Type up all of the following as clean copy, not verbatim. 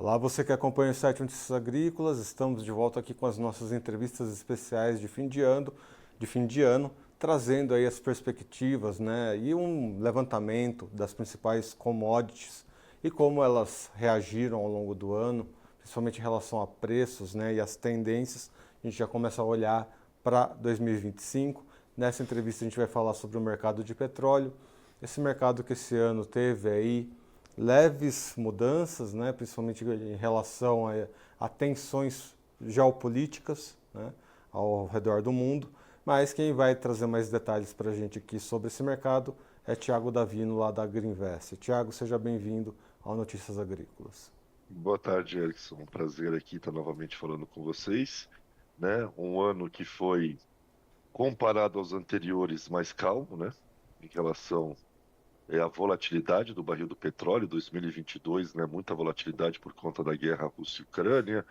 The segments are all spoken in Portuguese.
Olá, você que acompanha o site Notícias Agrícolas, estamos de volta aqui com as nossas entrevistas especiais de fim de ano, trazendo aí as perspectivas, né, e um levantamento das principais commodities e como elas reagiram ao longo do ano, principalmente em relação a preços, né, e as tendências. A gente já começa a olhar para 2025. Nessa entrevista a gente vai falar sobre o mercado de petróleo, esse mercado que esse ano teve aí leves mudanças, né, principalmente em relação a tensões geopolíticas, né, ao redor do mundo. Mas quem vai trazer mais detalhes para a gente aqui sobre esse mercado é Tiago Davino, lá da Agriinvest. Tiago, seja bem-vindo ao Notícias Agrícolas. Boa tarde, Erickson. Um prazer aqui estar novamente falando com vocês, né? Um ano que foi, comparado aos anteriores, mais calmo, né? Em relação à volatilidade do barril do petróleo, 2022, né? Muita volatilidade por conta da guerra Rússia-Ucrânia.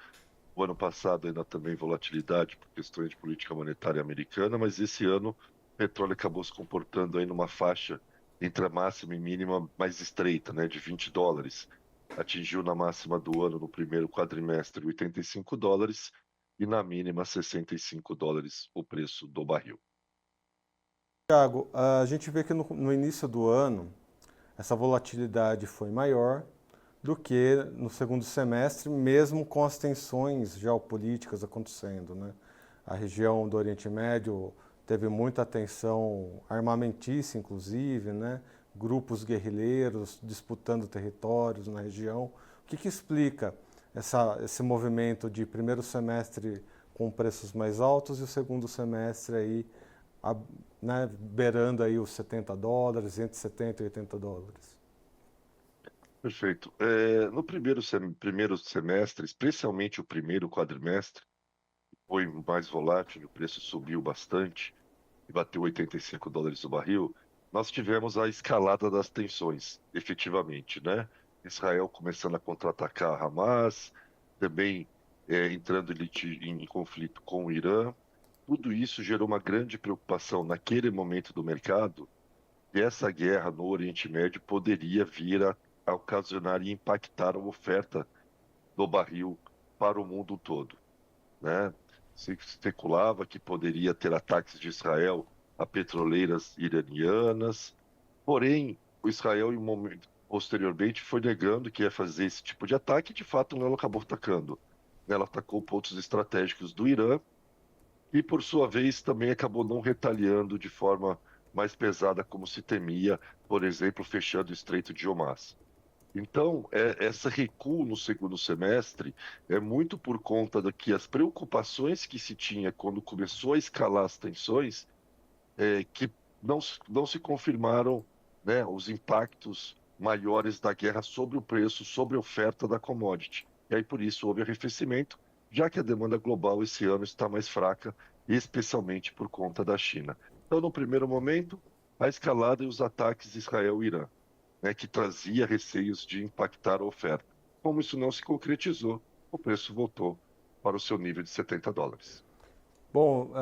O ano passado ainda também volatilidade por questões de política monetária americana, mas esse ano o petróleo acabou se comportando aí numa faixa entre a máxima e mínima mais estreita, né? De US$ 20. Atingiu na máxima do ano, no primeiro quadrimestre, US$ 85 e na mínima US$ 65 o preço do barril. Tiago, a gente vê que no início do ano essa volatilidade foi maior do que no segundo semestre, mesmo com as tensões geopolíticas acontecendo, né? A região do Oriente Médio teve muita tensão armamentícia, inclusive, né? Grupos guerrilheiros disputando territórios na região. O que explica esse movimento de primeiro semestre com preços mais altos e o segundo semestre aí, né, beirando aí os US$ 70, entre 70 e US$ 80? Perfeito. No primeiro semestre, especialmente o primeiro quadrimestre, foi mais volátil, o preço subiu bastante e bateu US$ 85 o barril. Nós tivemos a escalada das tensões, efetivamente, né? Israel começando a contra-atacar a Hamas, também entrando em conflito com o Irã. Tudo isso gerou uma grande preocupação naquele momento do mercado, que essa guerra no Oriente Médio poderia vir a ocasionar e impactar a oferta do barril para o mundo todo, né? Se especulava que poderia ter ataques de Israel a petroleiras iranianas, porém, o Israel, em um momento posteriormente, foi negando que ia fazer esse tipo de ataque, e de fato ela acabou atacando. Ela atacou pontos estratégicos do Irã e, por sua vez, também acabou não retaliando de forma mais pesada como se temia, por exemplo, fechando o Estreito de Hormuz. Então, essa recuo no segundo semestre é muito por conta de que as preocupações que se tinha quando começou a escalar as tensões, que não se confirmaram, né, os impactos maiores da guerra sobre o preço, sobre a oferta da commodity. E aí, por isso, houve arrefecimento, já que a demanda global esse ano está mais fraca, especialmente por conta da China. Então, no primeiro momento, a escalada e os ataques Israel-Irã, né, que trazia receios de impactar a oferta. Como isso não se concretizou, o preço voltou para o seu nível de US$ 70. Bom,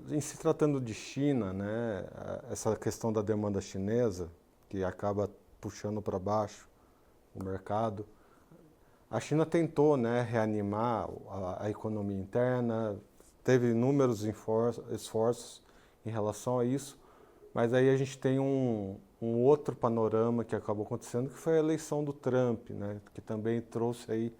em se tratando de China, né, essa questão da demanda chinesa, que acaba puxando para baixo o mercado, a China tentou, né, reanimar a economia interna, teve inúmeros esforços em relação a isso, mas aí a gente tem um outro panorama que acabou acontecendo, que foi a eleição do Trump, né, que também trouxe aí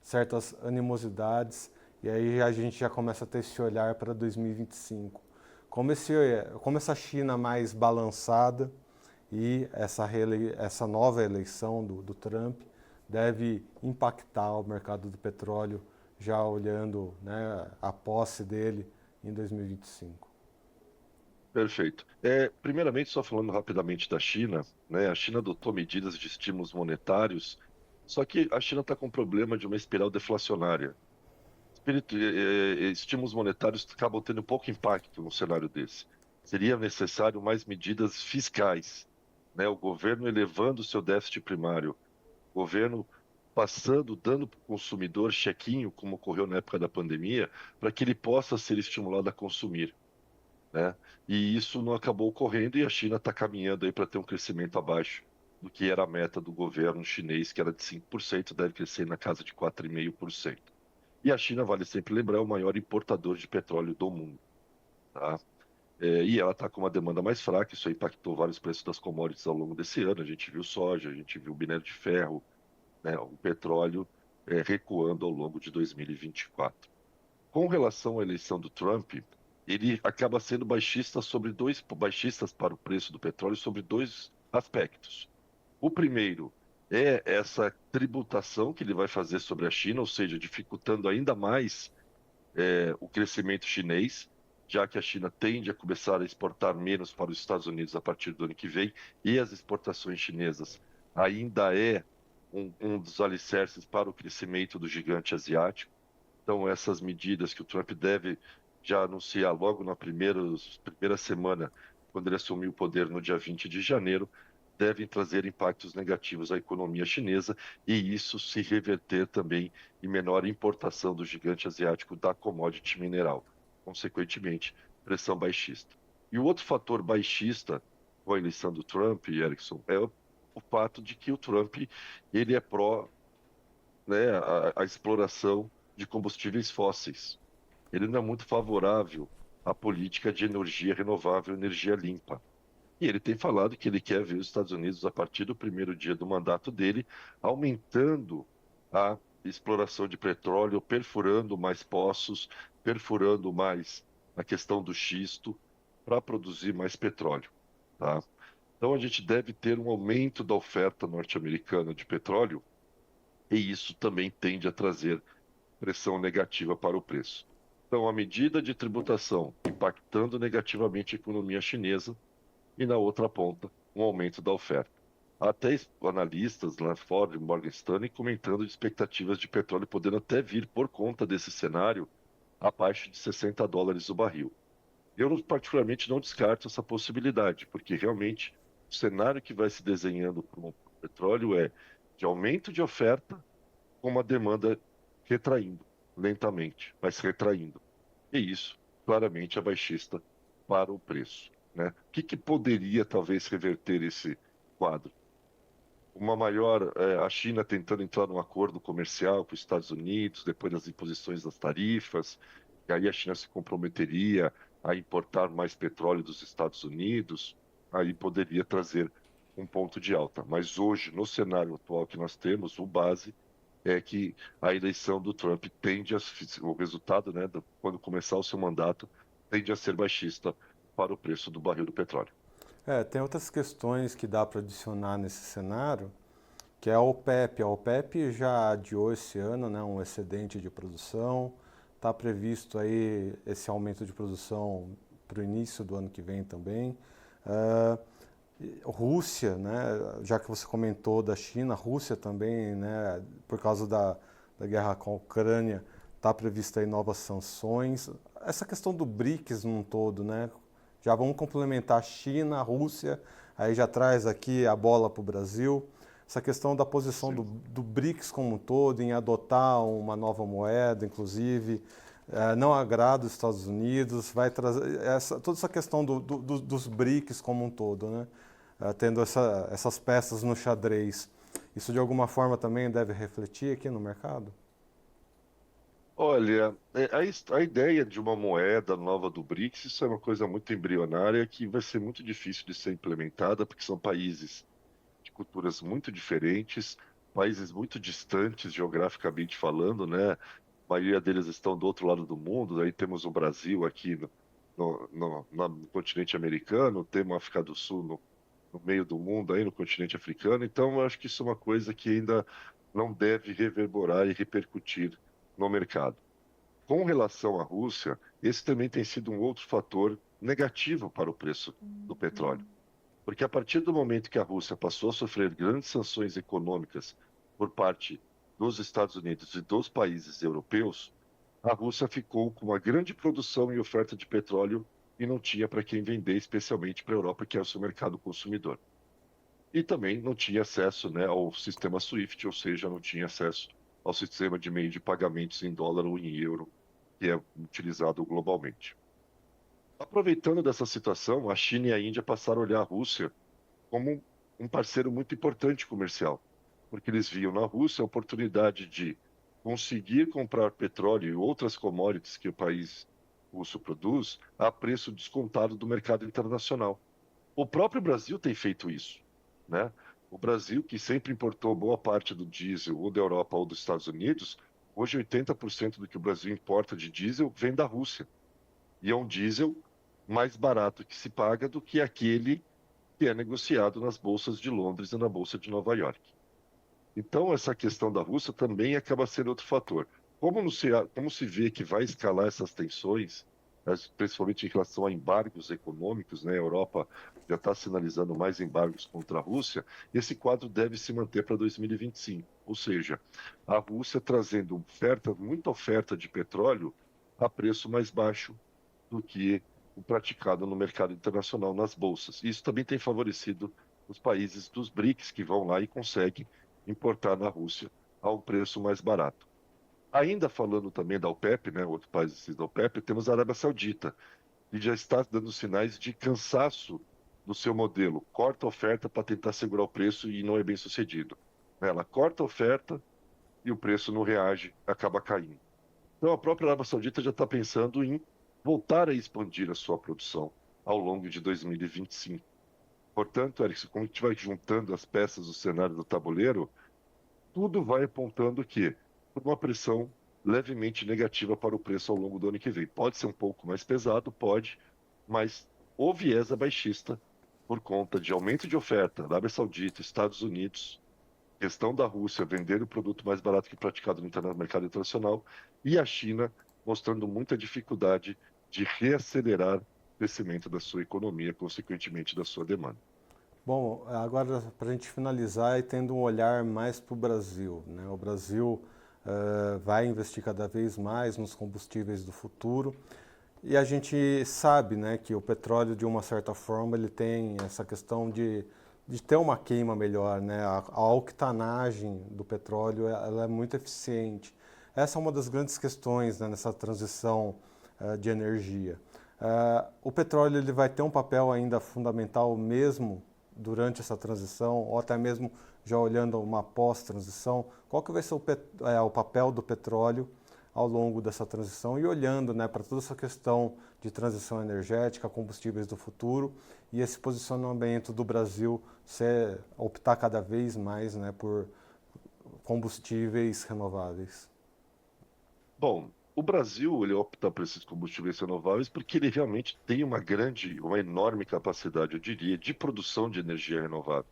certas animosidades, e aí a gente já começa a ter esse olhar para 2025. Como essa China mais balançada e essa nova eleição do Trump deve impactar o mercado do petróleo, já olhando, né, a posse dele em 2025. Perfeito. Primeiramente, só falando rapidamente da China, né? A China adotou medidas de estímulos monetários, só que a China está com um problema de uma espiral deflacionária. Estímulos monetários acabam tendo pouco impacto num cenário desse. Seria necessário mais medidas fiscais, né? O governo elevando o seu déficit primário, o governo passando, dando para o consumidor chequinho, como ocorreu na época da pandemia, para que ele possa ser estimulado a consumir, né? E isso não acabou ocorrendo e a China está caminhando aí para ter um crescimento abaixo do que era a meta do governo chinês, que era de 5%, deve crescer na casa de 4,5%. E a China, vale sempre lembrar, é o maior importador de petróleo do mundo. Tá? E ela está com uma demanda mais fraca, isso impactou vários preços das commodities ao longo desse ano. A gente viu soja, a gente viu minério de ferro, né, o petróleo recuando ao longo de 2024. Com relação à eleição do Trump, ele acaba sendo baixistas para o preço do petróleo sobre dois aspectos. O primeiro é essa tributação que ele vai fazer sobre a China, ou seja, dificultando ainda mais o crescimento chinês, já que a China tende a começar a exportar menos para os Estados Unidos a partir do ano que vem, e as exportações chinesas ainda é um dos alicerces para o crescimento do gigante asiático. Então, essas medidas que o Trump deve já anunciar logo na primeira semana, quando ele assumir o poder no dia 20 de janeiro, devem trazer impactos negativos à economia chinesa e isso se reverter também em menor importação do gigante asiático da commodity mineral. Consequentemente, pressão baixista. E o outro fator baixista com a eleição do Trump, Erickson, é o fato de que o Trump ele é pró, né, a exploração de combustíveis fósseis. Ele não é muito favorável à política de energia renovável, energia limpa. E ele tem falado que ele quer ver os Estados Unidos, a partir do primeiro dia do mandato dele, aumentando a exploração de petróleo, perfurando mais poços, perfurando mais a questão do xisto, para produzir mais petróleo. Tá? Então a gente deve ter um aumento da oferta norte-americana de petróleo, e isso também tende a trazer pressão negativa para o preço. Então, a medida de tributação impactando negativamente a economia chinesa e, na outra ponta, um aumento da oferta. Até analistas lá fora, de Morgan Stanley, comentando de expectativas de petróleo podendo até vir, por conta desse cenário, abaixo de $60 o barril. Eu, particularmente, não descarto essa possibilidade, porque realmente o cenário que vai se desenhando para o petróleo é de aumento de oferta com uma demanda retraindo lentamente, mas retraindo. E isso, claramente, é baixista para o preço. Né? O que poderia, talvez, reverter esse quadro? Uma maior, a China tentando entrar num acordo comercial com os Estados Unidos, depois das imposições das tarifas, e aí a China se comprometeria a importar mais petróleo dos Estados Unidos, aí poderia trazer um ponto de alta. Mas hoje, no cenário atual que nós temos, o base é que a eleição do Trump tende a, o resultado, né, quando começar o seu mandato, tende a ser baixista para o preço do barril do petróleo. Tem outras questões que dá para adicionar nesse cenário, que é a OPEP. A OPEP já adiou esse ano, né, um excedente de produção. Está previsto aí esse aumento de produção para o início do ano que vem também. Rússia, né, já que você comentou da China, a Rússia também, né, por causa da guerra com a Ucrânia, está prevista aí novas sanções. Essa questão do BRICS num todo, né, já vamos complementar a China, a Rússia, aí já traz aqui a bola para o Brasil. Essa questão da posição do BRICS como um todo, em adotar uma nova moeda, inclusive, não agrada os Estados Unidos, vai trazer toda essa questão dos BRICS como um todo, né? Tendo essas peças no xadrez. Isso de alguma forma também deve refletir aqui no mercado? Olha, a ideia de uma moeda nova do BRICS, isso é uma coisa muito embrionária que vai ser muito difícil de ser implementada, porque são países de culturas muito diferentes, países muito distantes geograficamente falando, né? A maioria deles estão do outro lado do mundo, aí temos o Brasil aqui no continente americano, temos a África do Sul no meio do mundo, aí no continente africano, então eu acho que isso é uma coisa que ainda não deve reverberar e repercutir no mercado. Com relação à Rússia, esse também tem sido um outro fator negativo para o preço do petróleo. Porque a partir do momento que a Rússia passou a sofrer grandes sanções econômicas por parte dos Estados Unidos e dos países europeus, a Rússia ficou com uma grande produção e oferta de petróleo e não tinha para quem vender, especialmente para a Europa, que é o seu mercado consumidor. E também não tinha acesso, né, ao sistema SWIFT, ou seja, não tinha acesso ao sistema de meio de pagamentos em dólar ou em euro, que é utilizado globalmente. Aproveitando dessa situação, a China e a Índia passaram a olhar a Rússia como um parceiro muito importante comercial, porque eles viam na Rússia a oportunidade de conseguir comprar petróleo e outras commodities que o país russo produz a preço descontado do mercado internacional. O próprio Brasil tem feito isso, né? O Brasil, que sempre importou boa parte do diesel ou da Europa ou dos Estados Unidos, hoje 80% do que o Brasil importa de diesel vem da Rússia. E é um diesel mais barato que se paga do que aquele que é negociado nas bolsas de Londres e na bolsa de Nova York. Então, essa questão da Rússia também acaba sendo outro fator. Como se vê que vai escalar essas tensões, principalmente em relação a embargos econômicos, né? A Europa já está sinalizando mais embargos contra a Rússia, esse quadro deve se manter para 2025. Ou seja, a Rússia trazendo muita oferta de petróleo a preço mais baixo do que o praticado no mercado internacional nas bolsas. Isso também tem favorecido os países dos BRICS que vão lá e conseguem importar na Rússia a um preço mais barato. Ainda falando também da OPEP, né, outro país da OPEP, temos a Arábia Saudita, que já está dando sinais de cansaço no seu modelo. Corta a oferta para tentar segurar o preço e não é bem sucedido. Ela corta a oferta e o preço não reage, acaba caindo. Então a própria Arábia Saudita já está pensando em voltar a expandir a sua produção ao longo de 2025. Portanto, Erickson, como a gente vai juntando as peças do cenário do tabuleiro, tudo vai apontando que por uma pressão levemente negativa para o preço ao longo do ano que vem. Pode ser um pouco mais pesado, pode, mas o viés é baixista por conta de aumento de oferta da Arábia Saudita, Estados Unidos, questão da Rússia vender o produto mais barato que praticado no mercado internacional e a China mostrando muita dificuldade de reacelerar o crescimento da sua economia, consequentemente da sua demanda. Bom, agora para a gente finalizar e tendo um olhar mais para o Brasil, né? O Brasil vai investir cada vez mais nos combustíveis do futuro e a gente sabe, né, que o petróleo de uma certa forma ele tem essa questão de ter uma queima melhor, né? A octanagem do petróleo ela é muito eficiente. Essa é uma das grandes questões, né, nessa transição de energia. O petróleo ele vai ter um papel ainda fundamental mesmo durante essa transição, ou até mesmo já olhando uma pós-transição, qual que vai ser o papel do petróleo ao longo dessa transição e olhando, né, para toda essa questão de transição energética, combustíveis do futuro e esse posicionamento do Brasil optar cada vez mais, né, por combustíveis renováveis. Bom, o Brasil ele opta por esses combustíveis renováveis porque ele realmente tem uma enorme capacidade, eu diria, de produção de energia renovável,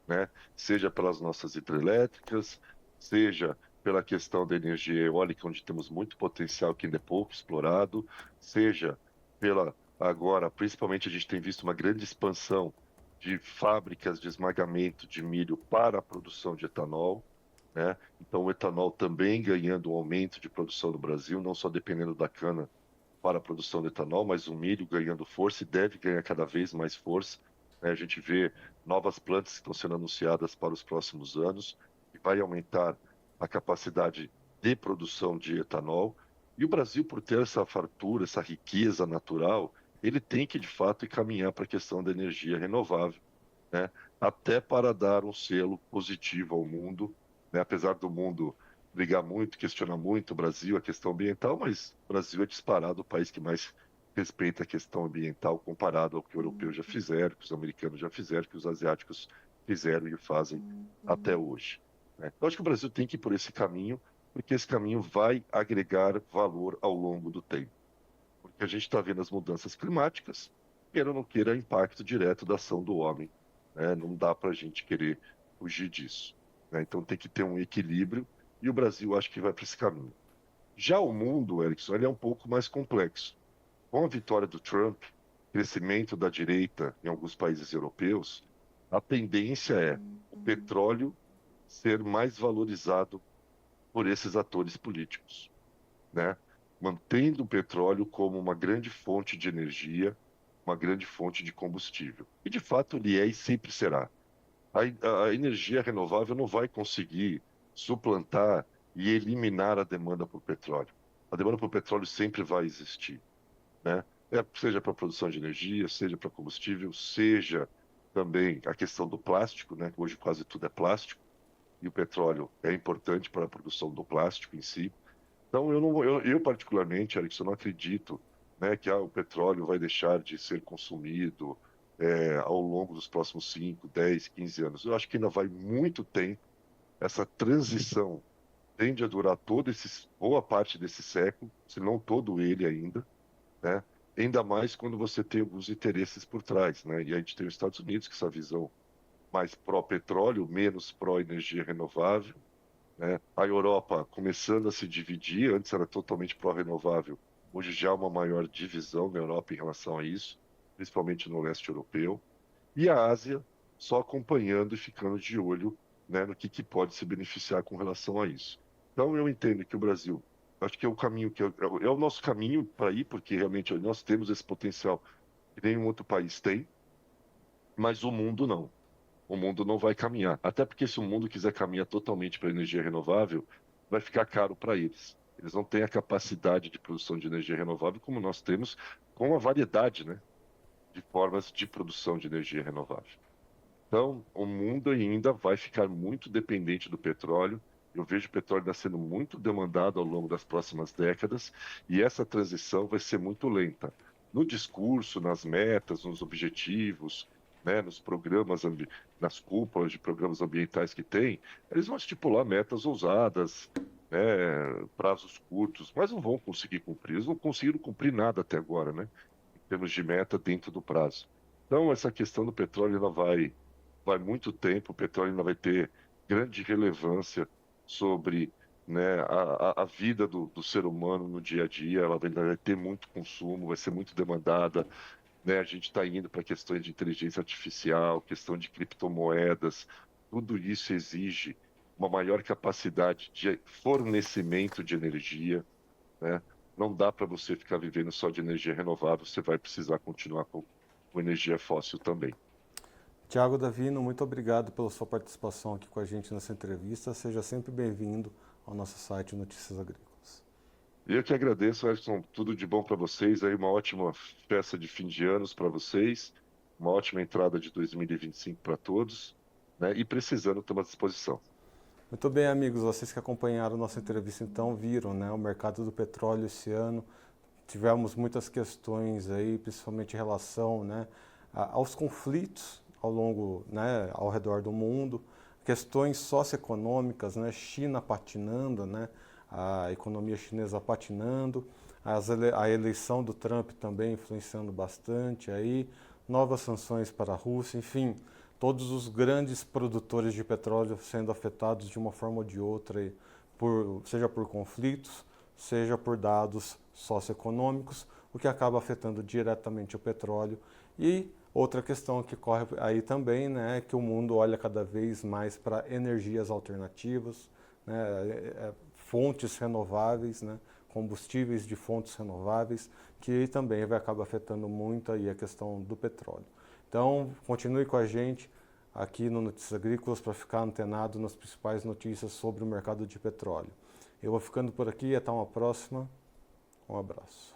né? Seja pelas nossas hidrelétricas, seja pela questão da energia eólica, onde temos muito potencial que ainda é pouco explorado, seja pela agora, principalmente a gente tem visto uma grande expansão de fábricas de esmagamento de milho para a produção de etanol, né? Então, o etanol também ganhando um aumento de produção no Brasil, não só dependendo da cana para a produção de etanol, mas o milho ganhando força e deve ganhar cada vez mais força, né? A gente vê novas plantas que estão sendo anunciadas para os próximos anos, que vai aumentar a capacidade de produção de etanol. E o Brasil, por ter essa fartura, essa riqueza natural, ele tem que, de fato, caminhar para a questão da energia renovável, né? Até para dar um selo positivo ao mundo, né? Apesar do mundo brigar muito, questionar muito o Brasil, a questão ambiental, mas o Brasil é disparado o país que mais respeita a questão ambiental comparado ao que os europeus já fizeram, que os americanos já fizeram, que os asiáticos fizeram e fazem até hoje, né? Eu acho que o Brasil tem que ir por esse caminho, porque esse caminho vai agregar valor ao longo do tempo. Porque a gente está vendo as mudanças climáticas, queira ou não queira, impacto direto da ação do homem, né? Não dá para a gente querer fugir disso, né? Então tem que ter um equilíbrio e o Brasil acho que vai para esse caminho. Já o mundo, Erickson, ele é um pouco mais complexo. Com a vitória do Trump, crescimento da direita em alguns países europeus, a tendência é o petróleo ser mais valorizado por esses atores políticos, né? Mantendo o petróleo como uma grande fonte de energia, uma grande fonte de combustível. E de fato ele é e sempre será. A energia renovável não vai conseguir suplantar e eliminar a demanda por petróleo. A demanda por petróleo sempre vai existir, né? Seja para a produção de energia, seja para combustível, seja também a questão do plástico, né? Hoje quase tudo é plástico, e o petróleo é importante para a produção do plástico em si. Então, eu particularmente, Alex, eu não acredito, né, que o petróleo vai deixar de ser consumido ao longo dos próximos 5, 10, 15 anos. Eu acho que ainda vai muito tempo. Essa transição tende a durar boa parte desse século, se não todo ele ainda, né? Ainda mais quando você tem alguns interesses por trás, né? E a gente tem os Estados Unidos com essa visão mais pró-petróleo, menos pró-energia renovável, né? A Europa começando a se dividir, antes era totalmente pró-renovável, hoje já há uma maior divisão na Europa em relação a isso, principalmente no leste europeu, e a Ásia só acompanhando e ficando de olho, né, no que pode se beneficiar com relação a isso. Então eu entendo que o Brasil, acho que é o caminho é o nosso caminho para ir, porque realmente nós temos esse potencial que nenhum outro país tem, mas o mundo não. O mundo não vai caminhar. Até porque se o mundo quiser caminhar totalmente para energia renovável, vai ficar caro para eles. Eles não têm a capacidade de produção de energia renovável como nós temos, com a variedade, né, de formas de produção de energia renovável. Então, o mundo ainda vai ficar muito dependente do petróleo. Eu vejo o petróleo ainda sendo muito demandado ao longo das próximas décadas, e essa transição vai ser muito lenta. No discurso, nas metas, nos objetivos, né, nos programas, nas cúpulas de programas ambientais que tem, eles vão estipular metas ousadas, né, prazos curtos, mas não vão conseguir cumprir. Eles não conseguiram cumprir nada até agora, né, em termos de meta dentro do prazo. Então, essa questão do petróleo ela vai muito tempo, o petróleo ainda vai ter grande relevância sobre, né, a vida do ser humano no dia a dia, ela vai ter muito consumo, vai ser muito demandada, né? A gente está indo para questões de inteligência artificial, questão de criptomoedas, tudo isso exige uma maior capacidade de fornecimento de energia, né? Não dá para você ficar vivendo só de energia renovável, você vai precisar continuar com energia fóssil também. Tiago Davino, muito obrigado pela sua participação aqui com a gente nessa entrevista. Seja sempre bem-vindo ao nosso site Notícias Agrícolas. Eu que agradeço, Edson. Tudo de bom para vocês. Aí uma ótima festa de fim de anos para vocês, uma ótima entrada de 2025 para todos, né? E precisando, estamos à disposição. Muito bem, amigos, vocês que acompanharam nossa entrevista então viram, né, o mercado do petróleo esse ano. Tivemos muitas questões aí, principalmente em relação, né, aos conflitos ao longo, né, ao redor do mundo, questões socioeconômicas, né, China patinando, né, a economia chinesa patinando, a eleição do Trump também influenciando bastante aí, novas sanções para a Rússia, enfim, todos os grandes produtores de petróleo sendo afetados de uma forma ou de outra, seja por conflitos, seja por dados socioeconômicos, o que acaba afetando diretamente o petróleo. E outra questão que corre aí também, né, é que o mundo olha cada vez mais para energias alternativas, né, fontes renováveis, né, combustíveis de fontes renováveis, que também vai acabar afetando muito aí a questão do petróleo. Então, continue com a gente aqui no Notícias Agrícolas para ficar antenado nas principais notícias sobre o mercado de petróleo. Eu vou ficando por aqui, até uma próxima. Um abraço.